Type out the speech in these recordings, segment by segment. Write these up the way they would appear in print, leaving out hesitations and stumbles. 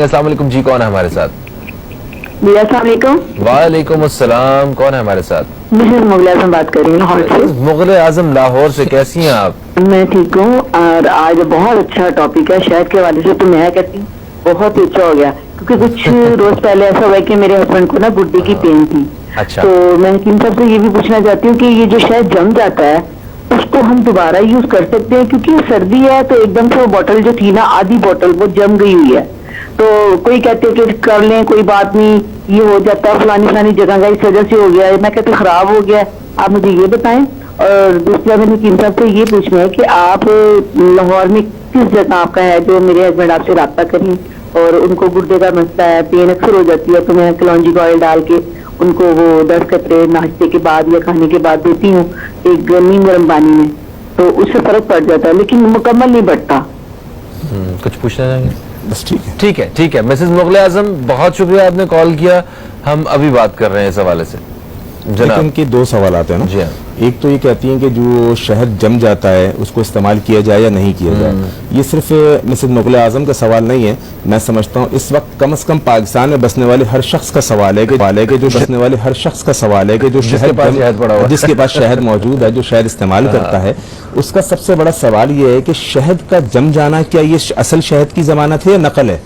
السلام علیکم جی، کون ہے ہمارے ساتھ؟ جی السلام علیکم۔ وعلیکم السلام، کون ہے ہمارے ساتھ؟ میں مغل اعظم بات کر رہی ہوں لاہور سے۔ مغل اعظم لاہور سے، کیسی ہیں آپ؟ میں ٹھیک ہوں، اور آج بہت اچھا ٹاپک ہے شہد کے حوالے سے، تو میں کہتی ہوں بہت ہی اچھا ہو گیا، کیونکہ کچھ روز پہلے ایسا ہوا کہ میرے ہسبینڈ کو نا گڈے کی پین تھی۔ اچھا، تو میں حکیم صاحب سے یہ بھی پوچھنا چاہتی ہوں کہ یہ جو شہد جم جاتا ہے اس کو ہم دوبارہ یوز کر سکتے ہیں؟ کیونکہ سردی ہے تو ایک دم سے وہ بوٹل جو تھی نا، آدھی بوٹل وہ جم گئی ہوئی ہے، تو کوئی کہتے کہ کر لیں کوئی بات نہیں، یہ ہو جاتا ہے فلانی جگہ کا اس وجہ سے ہو گیا ہے، میں کہتی خراب ہو گیا ہے، آپ مجھے یہ بتائیں۔ اور دوسرا میں حکیم صاحب سے یہ پوچھنا ہے کہ آپ لاہور میں کس جگہ آپ کا ہے جو میرے ہسبینڈ آپ سے رابطہ کریں، اور ان کو گردے کا مسئلہ ہے، پین اکثر ہو جاتی ہے، تو میں کلونجی کا آئل ڈال کے ان کو وہ 10 قطرے ناشتے کے بعد یا کھانے کے بعد دیتی ہوں ایک گرم پانی میں، تو اس سے فرق پڑ جاتا ہے لیکن مکمل نہیں بڑھتا۔ کچھ پوچھنا چاہیں گے؟ بس ٹھیک ہے، ٹھیک ہے مسز مغل اعظم، بہت شکریہ آپ نے کال کیا، ہم ابھی بات کر رہے ہیں اس حوالے سے۔ لیکن ان کے دو سوالات ہیں نا۔ جی ہاں، ایک تو یہ کہتی ہیں کہ جو شہد جم جاتا ہے اس کو استعمال کیا جائے یا نہیں کیا جائے، یہ صرف مسز مغل اعظم کا سوال نہیں ہے، میں سمجھتا ہوں اس وقت کم از کم پاکستان میں بسنے والے ہر شخص کا سوال ہے کہ جو بسنے والے ہر شخص کا سوال ہے کہ جو جس کے پاس شہد موجود ہے، جو شہد استعمال کرتا ہے، اس کا سب سے بڑا سوال یہ ہے کہ شہد کا جم جانا کیا یہ اصل شہد کی ضمانت ہے یا نقل ہے؟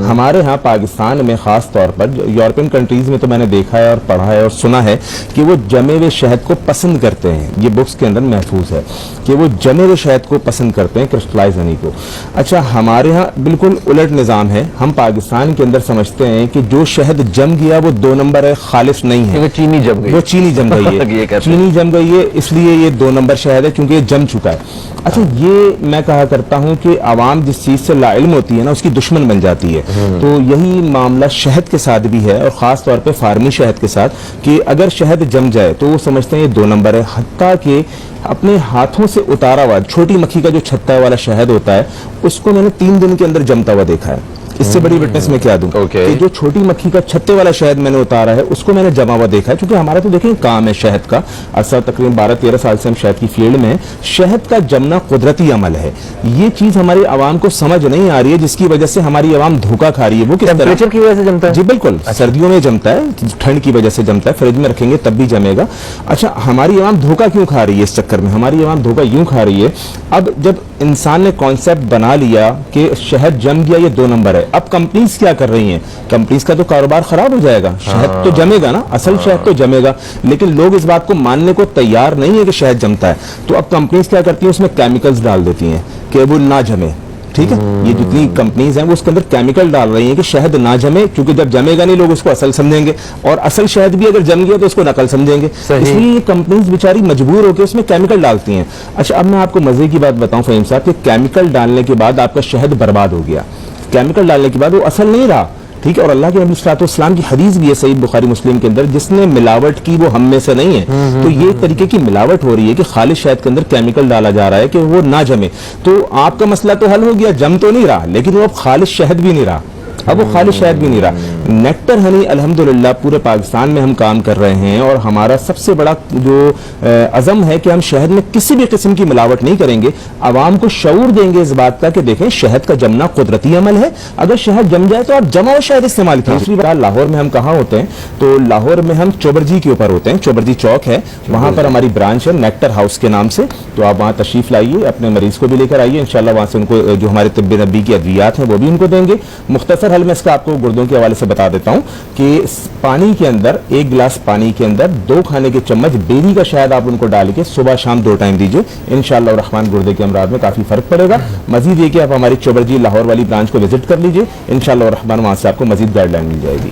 ہمارے ہاں پاکستان میں خاص طور پر یورپین کنٹریز میں تو میں نے دیکھا ہے اور پڑھا ہے اور سنا ہے کہ وہ جمے ہوئے شہد کو پسند کرتے ہیں، یہ بکس کے اندر محفوظ ہے کہ وہ جمے ہوئے شہد کو پسند کرتے ہیں، کرسٹلائز ہنی کو۔ اچھا، ہمارے ہاں بالکل الٹ نظام ہے، ہم پاکستان کے اندر سمجھتے ہیں کہ جو شہد جم گیا وہ 2 نمبر ہے، خالص نہیں ہے، وہ چینی جم گئی، وہ چینی جم گئی ہے، چینی جم گئی ہے، اس لیے یہ 2 نمبر شہد ہے کیونکہ یہ جم چکا ہے۔ اچھا، یہ میں کہا کرتا ہوں کہ عوام جس چیز سے لا علم ہوتی ہے نا اس کی دشمن بن جاتی ہے، تو یہی معاملہ شہد کے ساتھ بھی ہے، اور خاص طور پہ فارمی شہد کے ساتھ، کہ اگر شہد جم جائے تو وہ سمجھتے ہیں یہ 2 نمبر ہے، حتیٰ کہ اپنے ہاتھوں سے اتارا ہوا چھوٹی مکھی کا جو چھتا والا شہد ہوتا ہے اس کو میں نے 3 دن کے اندر جمتا ہوا دیکھا ہے۔ اس سے بڑی وٹنس میں کیا دوں کہ جو چھوٹی مکھی کا چھتے والا شہد میں نے اتارا ہے اس کو میں نے جما ہوا دیکھا ہے، کیونکہ ہمارا تو دیکھیں کام ہے شہد کا، عرصہ تقریباً 12-13 سال سے ہم شہد کی فیلڈ میں ہیں، شہد کا جمنا قدرتی عمل ہے، یہ چیز ہماری عوام کو سمجھ نہیں آ رہی ہے، جس کی وجہ سے ہماری عوام دھوکہ کھا رہی ہے۔ وہ کس ٹیمپریچر کی وجہ سے جمتا ہے؟ جی بالکل، سردیوں میں جمتا ہے، ٹھنڈ کی وجہ سے جمتا ہے، فریج میں رکھیں گے تب بھی جمے گا۔ اچھا، ہماری عوام دھوکہ کیوں کھا رہی ہے؟ اس چکر میں ہماری عوام دھوکہ یوں کھا رہی ہے، اب جب انسان نے کانسیپٹ بنا لیا کہ شہد جم گیا یہ 2 نمبر ہے، اب کمپنیز کیا کر رہی ہیں؟ کمپنیز کا تو کاروبار خراب ہو جائے گا، شہد تو جمے گا نا، اصل شہد تو جمے گا، لیکن لوگ اس بات کو ماننے کو تیار نہیں ہے کہ شہد جمتا ہے، تو اب کمپنیز کیا کرتی ہیں؟ اس میں کیمیکلز ڈال دیتی ہیں کہ وہ نہ جمے، ٹھیک ہے، یہ جتنی کمپنیز ہیں وہ اس کے اندر کیمیکل ڈال رہی ہیں کہ شہد نہ جمے، کیونکہ جب جمے گا نہیں لوگ اس کو اصل سمجھیں گے، اور اصل شہد بھی اگر جم گیا تو اس کو نقل سمجھیں گے، اس لیے یہ کمپنیز بیچاری مجبور ہو کے اس میں کیمیکل ڈالتی ہیں۔ اچھا، اب میں آپ کو مزے کی بات بتاؤں فہیم صاحب، کہ کیمیکل ڈالنے کے بعد آپ کا شہد برباد ہو گیا، کیمیکل ڈالنے کے بعد وہ اصل نہیں رہا، ٹھیک ہے، اور اللہ کے نبی صلی اللہ علیہ وسلم کی حدیث بھی ہے صحیح بخاری مسلم کے اندر، جس نے ملاوٹ کی وہ ہم میں سے نہیں ہے، تو یہ طریقے کی ملاوٹ ہو رہی ہے کہ خالص شہد کے اندر کیمیکل ڈالا جا رہا ہے کہ وہ نہ جمے، تو آپ کا مسئلہ تو حل ہو گیا، جم تو نہیں رہا لیکن وہ اب خالص شہد بھی نہیں رہا، اب وہ خالص شہد بھی نہیں رہا۔ نیکٹر ہنی الحمدللہ پورے پاکستان میں ہم کام کر رہے ہیں، اور ہمارا سب سے بڑا جو عزم ہے کہ ہم شہد میں کسی بھی قسم کی ملاوٹ نہیں کریں گے، عوام کو شعور دیں گے اس بات کا کہ دیکھیں شہد کا جمنا قدرتی عمل ہے، اگر شہد جم جائے تو آپ جمع ہوا شہد استعمال کریں۔ دوسری بات، لاہور میں ہم کہاں ہوتے ہیں؟ تو لاہور میں ہم چوبرجی کے اوپر ہوتے ہیں، چوبرجی چوک ہے، وہاں پر ہماری برانچ ہے نیکٹر ہاؤس کے نام سے، تو آپ وہاں تشریف لائیے، اپنے مریض کو بھی لے کر آئیے، انشاءاللہ وہاں سے ان کو جو ہمارے طب نبی کی ادویات ہیں وہ بھی ان کو دیں گے۔ مختصر حل میں اس کا آپ کو گردوں کے حوالے سے بتا دیتا ہوں کہ پانی کے اندر 1 گلاس پانی کے اندر 2 کھانے کے چمچ بیری کا شہد آپ ان کو ڈال کے صبح شام 2 ٹائم دیجئے، انشاءاللہ الرحمن گردے کے امراض میں کافی فرق پڑے گا۔ مزید یہ کہ آپ ہماری چوبرجی لاہور والی برانچ کو وزٹ کر لیجئے، انشاءاللہ الرحمن وہاں سے آپ کو مزید گائیڈ لائن مل جائے گی۔